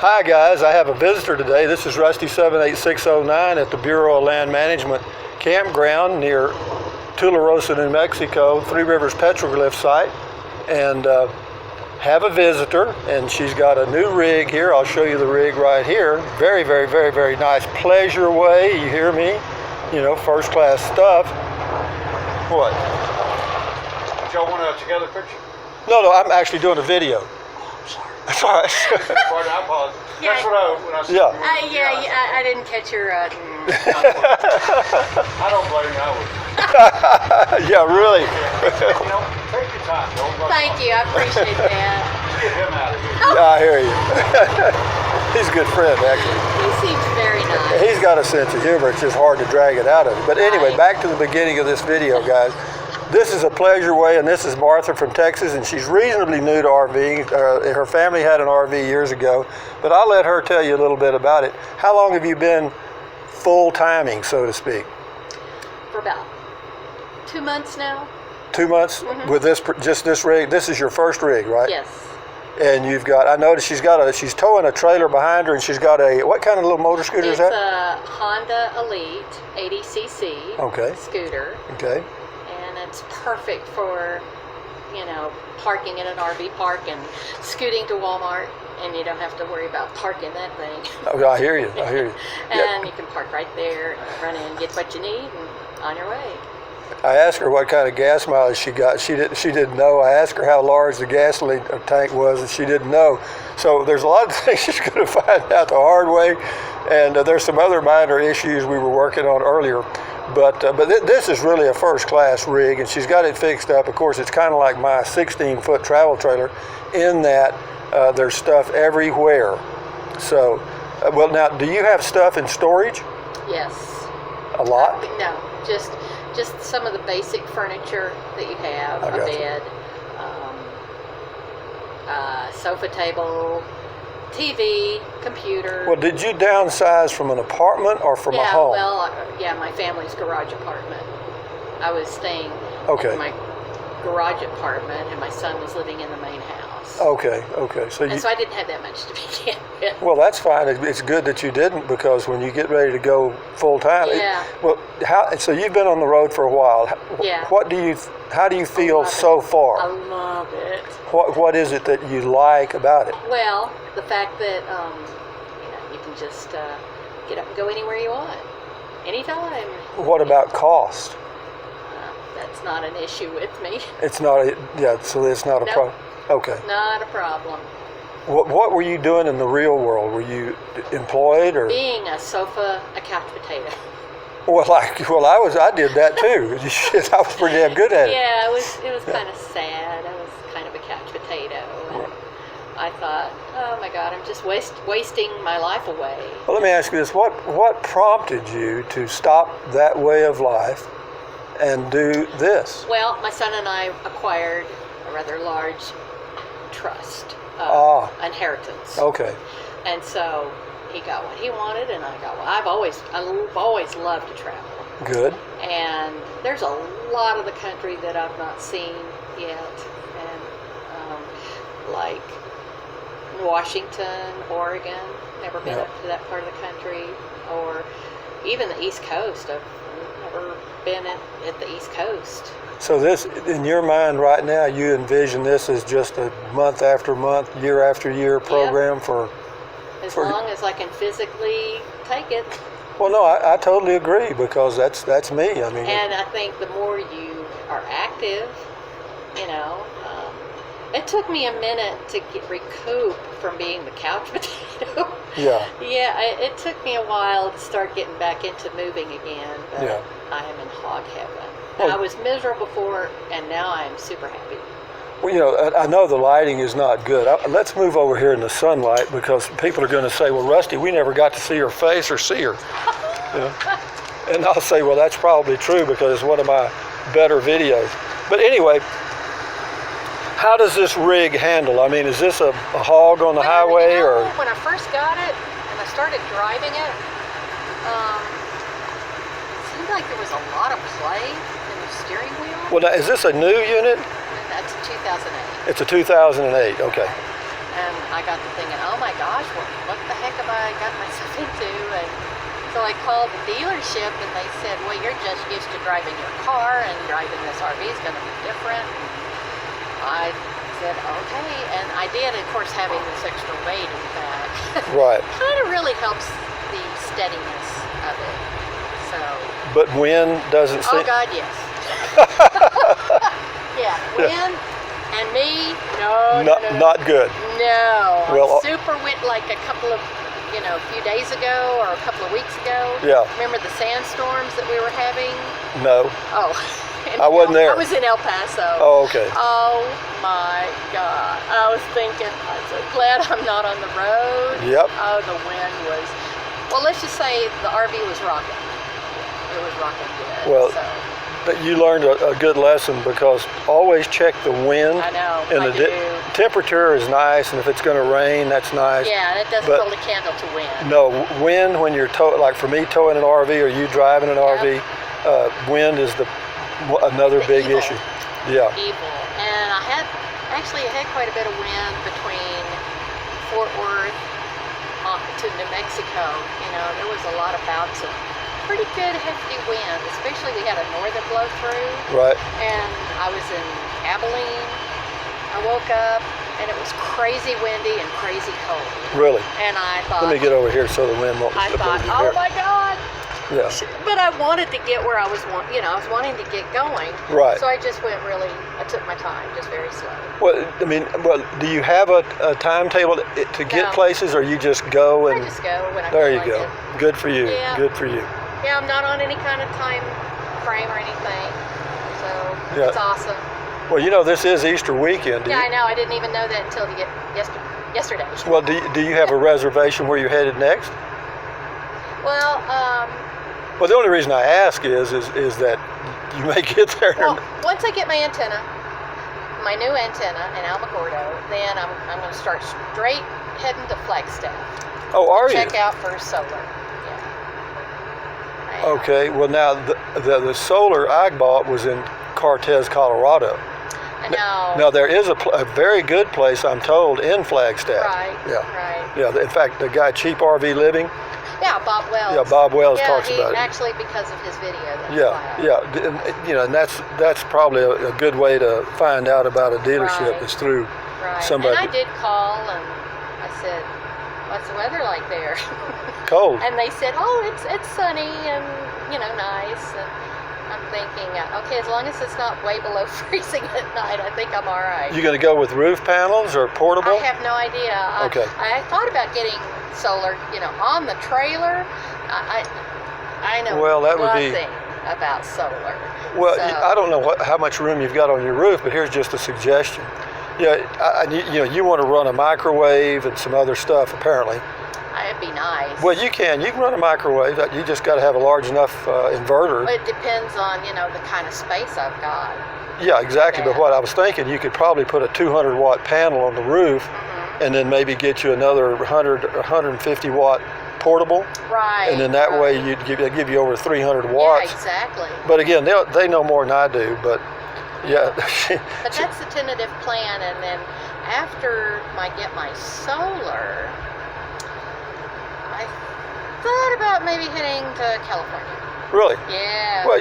Hi guys, I have a visitor today. This is Rusty 78609 at the Bureau of Land Management campground near Tularosa, New Mexico, Three Rivers Petroglyph site, and have a visitor, and she's got a new rig here. I'll show you the rig right here. Very, very, very, very nice Pleasure Way. You hear me? You know, first class stuff. What? Y'all want a together picture? No, I'm actually doing a video. That's all right. Pardon, I apologize. Yeah. That's what when I said. Yeah. I didn't catch your. I don't blame you. I would. Yeah, really. You know, take your time. Don't rush. Thank you. I appreciate that. Get him out of here. Yeah, I hear you. He's a good friend, actually. He seems very nice. He's got a sense of humor. It's just hard to drag it out of him. But anyway, back to the beginning of this video, guys. This is a Pleasure Way, and this is Martha from Texas, and she's reasonably new to RVing. Her family had an RV years ago, but I'll let her tell you a little bit about it. How long have you been full-timing, so to speak? For about 2 months now. 2 months with just this rig? This is your first rig, right? Yes. And you've got, I noticed she's towing a trailer behind her, and she's got what kind of little motor scooter is that? It's a Honda Elite 80cc scooter. Okay. It's perfect for, you know, parking in an RV park and scooting to Walmart, and you don't have to worry about parking that thing. Oh, I hear you. And you can park right there, run in, get what you need, and on your way. I asked her what kind of gas mileage she got. She didn't know. I asked her how large the gasoline tank was, and she didn't know. So there's a lot of things she's going to find out the hard way, and there's some other minor issues we were working on earlier. But this is really a first-class rig, and she's got it fixed up. Of course, it's kind of like my 16-foot travel trailer in that there's stuff everywhere. So, well, now, do you have stuff in storage? Yes. A lot? No, just some of the basic furniture that you have, a bed, sofa table, TV, computer. Well, did you downsize from an apartment or from a home? My family's garage apartment. I was staying in my garage apartment, and my son was living in the main house. Okay. So I didn't have that much to begin with. Well, that's fine. It's good that you didn't, because when you get ready to go full time. Yeah. So you've been on the road for a while. Yeah. How do you feel so far? I love it. What is it that you like about it? Well, the fact that you can just get up and go anywhere you want, anytime. What about cost? That's not an issue with me. It's not. So it's not a problem. Okay. Not a problem. What were you doing in the real world? Were you employed or? Being a couch potato. Well, I did that too. Shit, I was pretty damn good at it. Yeah, it was kind of sad. I was kind of a couch potato, and I thought, oh my God, I'm just wasting my life away. Well, let me ask you this: what prompted you to stop that way of life and do this? Well, my son and I acquired a rather large trust, inheritance. Okay. And so he got what he wanted, and I got what I've always loved to travel. Good. And there's a lot of the country that I've not seen yet, and like Washington, Oregon, never been up to that part of the country, or even the East Coast. I've never been at the East Coast. So this, in your mind right now, you envision this as just a month after month, year after year program for... As long as I can physically take it. Well, no, I totally agree, because that's me. I mean, and I think the more you are active, it took me a minute to recoup from being the couch potato. Yeah. Yeah, it took me a while to start getting back into moving again, but I am in hog heaven. I was miserable before, and now I'm super happy. Well, I know the lighting is not good. Let's move over here in the sunlight, because people are going to say, well, Rusty, we never got to see her face or see her. And I'll say, well, that's probably true, because it's one of my better videos. But anyway, how does this rig handle? I mean, is this a hog on the highway? Or when I first got it and I started driving it, it seemed like there was a lot of play in the steering wheel. Well, now, is this a new unit? That's a 2008. It's a 2008, okay. And I got to thinking, oh my gosh, what the heck have I got myself into? And so I called the dealership and they said, well, you're just used to driving your car and driving this RV is going to be different. I said, okay. And I did, of course, having this extra weight in the back. Right. Kind of really helps the steadiness of it. So. But wind doesn't seem... Oh, God, yes. Yeah, wind and me, no. Not good. No. Well, Super wind, like a couple of, a few days ago or a couple of weeks ago. Yeah. Remember the sandstorms that we were having? No. Oh. I wasn't there. I was in El Paso. Oh, okay. Oh, my God. I was thinking, I'm so glad I'm not on the road. Yep. Oh, the wind was, well, let's just say the RV was rocking. It was rocking good. Well, so. But you learned a good lesson because always check the wind. I know. And I the do. temperature is nice, and if it's going to rain, that's nice. Yeah, and it doesn't hold a candle to wind. No, wind when you're like for me towing an RV or you driving an RV, wind is another big evil. issue. Yeah. Evil. And I had quite a bit of wind between Fort Worth to New Mexico. There was a lot of bouts of pretty good hefty wind, especially we had a northern blow through. Right. And I was in Abilene. I woke up and it was crazy windy and crazy cold. Really? And I thought, let me get over here so the wind won't. I thought, oh my God. Yeah. But I wanted to get where I was wanting to get going. Right. So I just I took my time, just very slow. Well, do you have a timetable to get No. places, or you just go and? I just go when I There feel you like go. it. Good for you. Yeah. Good for you. Yeah, I'm not on any kind of time frame or anything. So Yeah. it's awesome. Well, this is Easter weekend. Yeah, I know. I didn't even know that until yesterday. Well, do you have a reservation where you're headed next? Well, Well, the only reason I ask is that you may get there. once I get my new antenna in Alamogordo, then I'm going to start straight heading to Flagstaff. Oh, are you? Check out for solar. Yeah. I am. Okay. Well, now the solar I bought was in Cortez, Colorado. I know. Now there is a very good place, I'm told, in Flagstaff. Right. Yeah. Right. Yeah. In fact, the guy Cheap RV Living. Yeah, Bob Wells. Yeah, Bob Wells talks about it. Actually, because of his video. That's Yeah. And that's probably a good way to find out about a dealership Right. is through Right. somebody. And I did call and I said, "What's the weather like there?" Cold. And they said, "Oh, it's sunny and nice." And I'm thinking, okay, as long as it's not way below freezing at night, I think I'm all right. You going to go with roof panels or portable? I have no idea. Okay. I thought about getting solar, on the trailer. I know Well, that would be- nothing about solar. Well, So- I don't know how much room you've got on your roof, but here's just a suggestion. Yeah, you want to run a microwave and some other stuff apparently. It'd be nice. Well, you can run a microwave. You just got to have a large enough inverter. It depends on, the kind of space I've got. Yeah, exactly. But Yeah. what I was thinking, you could probably put a 200 watt panel on the roof, Mm-hmm. and then maybe get you another 100 or 150 watt portable, Right. and then that right. way they'd give you over 300 watts. Yeah, exactly. But again, they know more than I do. But yeah, But that's the tentative plan, and then after I get my solar, I thought about maybe heading to California. really. Yeah. Well,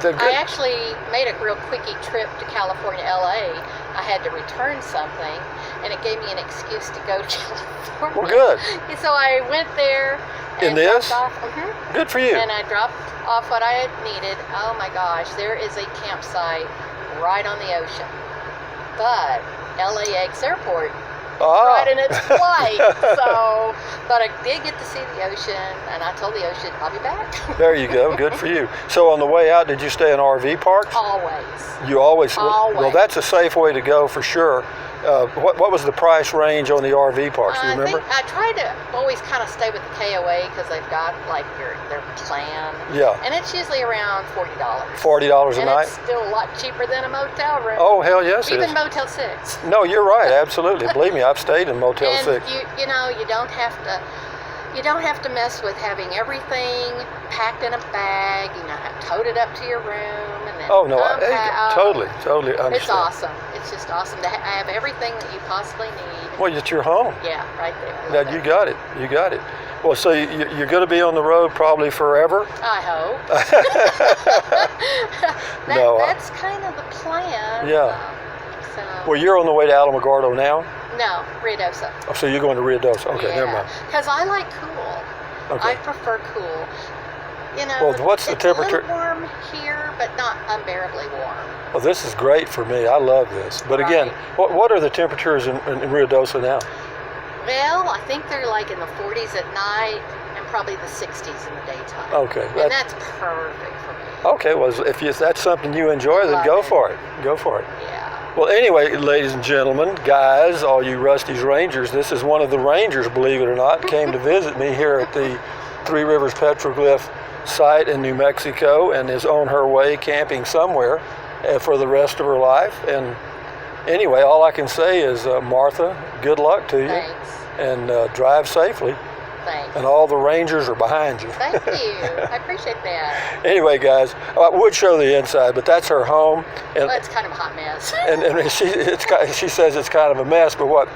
the I actually made a real quickie trip to California, LA. I had to return something, and it gave me an excuse to go to California. Well, good. So I went there and In this? dropped off. Good for you. And I dropped off what I had needed. Oh my gosh, there is a campsite right on the ocean. But LAX airport right in its flight. But I did get to see the ocean, and I told the ocean, I'll be back. There you go. Good for you. So on the way out, did you stay in RV parks? Always. You always. Well, Always. that's a safe way to go for sure. What was the price range on the RV parks? Do you remember? I try to always kind of stay with the KOA because they've got like their plan. Yeah. And it's usually around $40. $40 a and night? it's still a lot cheaper than a motel room. Oh, hell yes, it Even is. Motel 6. No, you're right. Absolutely. Believe me, I've stayed in Motel And 6. you don't have to mess with having everything packed in a bag. Tote it up to your room and then Oh, no, unpack. totally understand. It's awesome. It's just awesome to have everything that you possibly need. Well, it's your home. Yeah, right there. I Now love you it. got it. You got it. Well, so you're going to be on the road probably forever. I hope. That's kind of the plan. Yeah. So. Well, you're on the way to Alamogordo now. No, Ruidoso. Oh, so you're going to Ruidoso. Okay, never mind. Because I like cool. Okay. I prefer cool. You know, Well, what's the temperature? It's a little warm here, but not unbearably warm. Well, this is great for me. I love this. But again, what are the temperatures in Ruidoso now? Well, I think they're like in the 40s at night and probably the 60s in the daytime. Okay. And that's perfect for me. Okay. Well, if that's something you enjoy, then Love go it. for it. Go for it. Yeah. Well, anyway, ladies and gentlemen, guys, all you Rusty's Rangers, this is one of the Rangers, believe it or not, came to visit me here at the Three Rivers Petroglyph site in New Mexico and is on her way camping somewhere for the rest of her life. And anyway, all I can say is, Martha, good luck to you. Thanks. And drive safely. Thanks. And all the Rangers are behind you. Thank you. I appreciate that. Anyway, guys, I would show the inside, but that's her home. And Well, it's kind of a hot mess. and she says it's kind of a mess, but what?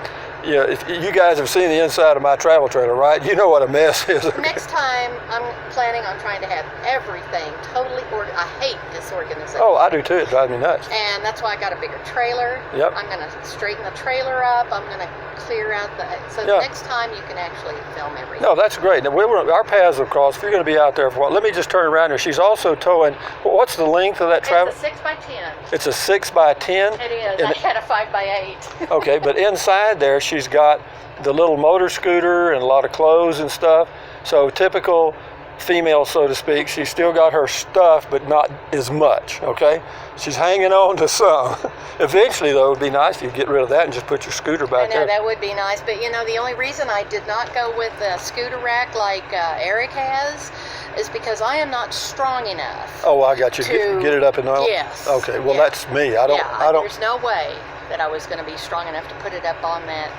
Yeah, if you guys have seen the inside of my travel trailer, right? You know what a mess is. Next time, I'm planning on trying to have everything totally ordered. I hate disorganization. Oh, I do too. It drives me nuts. And that's why I got a bigger trailer. Yep. I'm going to straighten the trailer up. I'm going to clear out so Yeah. next time you can actually film everything. No, that's great. Now, our paths will cross. If you're going to be out there for a while, let me just turn around here. She's also towing. What's the length of that travel? It's a 6x10. It's a 6x10. It is. And I had a 5x8. Okay, but inside there, she's got the little motor scooter and a lot of clothes and stuff. So typical female, so to speak. She's still got her stuff, but not as much, okay? She's hanging on to some. Eventually, though, it would be nice if you get rid of that and just put your scooter I back know there. that would be nice, but you know the only reason I did not go with a scooter rack like Eric has is because I am not strong enough. Oh, I got you. To- Get it up and on. Yes. Okay. Well, Yeah. that's me. I don't. Yeah, there's no way that I was going to be strong enough to put it up on that.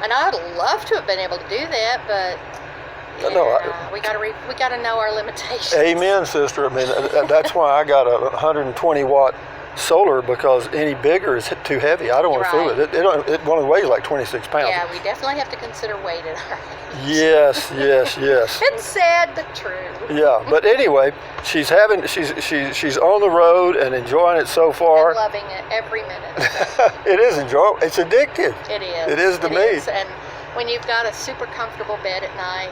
And I would love to have been able to do that, but No, we got to know our limitations. Amen, sister. I mean, that's why I got a 120 watt solar, because any bigger is too heavy. I don't want to fool it. It only weighs like 26 pounds. Yeah, we definitely have to consider weight at our age. Yes. It's sad but true. Yeah, but anyway, she's on the road and enjoying it so far. I'm loving it every minute. It is enjoyable. It's addictive. It is. It is to me. Is. And when you've got a super comfortable bed at night,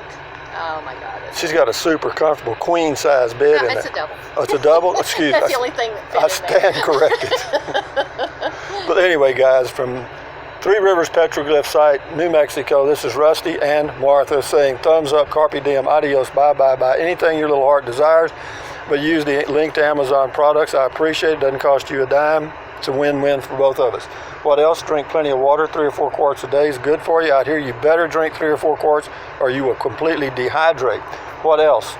oh my God. She's got a super comfortable queen size bed in It's there. a double. Oh, it's a double? Excuse me. That's the only thing that fit I in there. stand corrected. But anyway, guys, from Three Rivers Petroglyph site, New Mexico, this is Rusty and Martha saying thumbs up, carpe diem, adios, bye, bye, bye. Anything your little heart desires, but use the link to Amazon products. I appreciate it. Doesn't cost you a dime. It's a win-win for both of us. What else? Drink plenty of water. 3 or 4 quarts a day is good for you. Out here, you better drink 3 or 4 quarts or you will completely dehydrate. What else?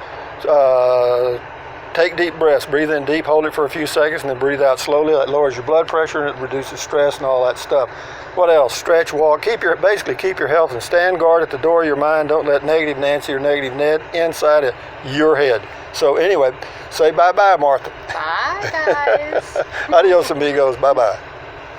Take deep breaths. Breathe in deep, hold it for a few seconds, and then breathe out slowly. That lowers your blood pressure and it reduces stress and all that stuff. What else? Stretch, walk. Basically keep your health and stand guard at the door of your mind. Don't let negative Nancy or negative Ned inside of your head. So anyway, say bye-bye, Martha. Bye, guys. Adios, amigos. Bye-bye.